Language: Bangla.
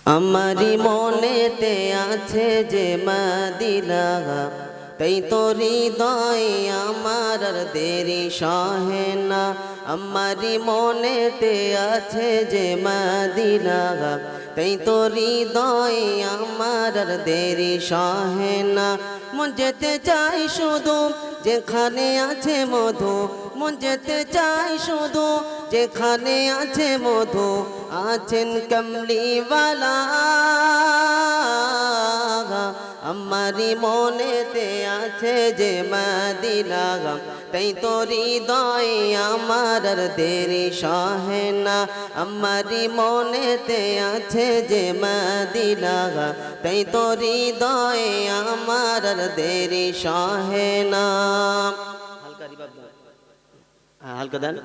আমারি মনেতে আছে যে মদিনা, তাই তো হৃদয় আমার আর দেরি সহে না। আমারি মনেতে আছে যে মদিনা, তাই তো হৃদয় আমার আর দেরি সহে না। মন যেতে চাই শুধু যেখানে আছে মধু, মন যেতে চাই শুধু যেখানে আছে মধু, আছেন কমলিওয়ালা। আমারি মনেতে আছে যে মদিনা, তাই তো হৃদয় আমার আর দেরি সহে না। আমারি মনেতে আছে যে মদিনা, তাই তো হৃদয় আমার আর দেরি সহে না। হালকা রিভাব দাও, হালকা দেন।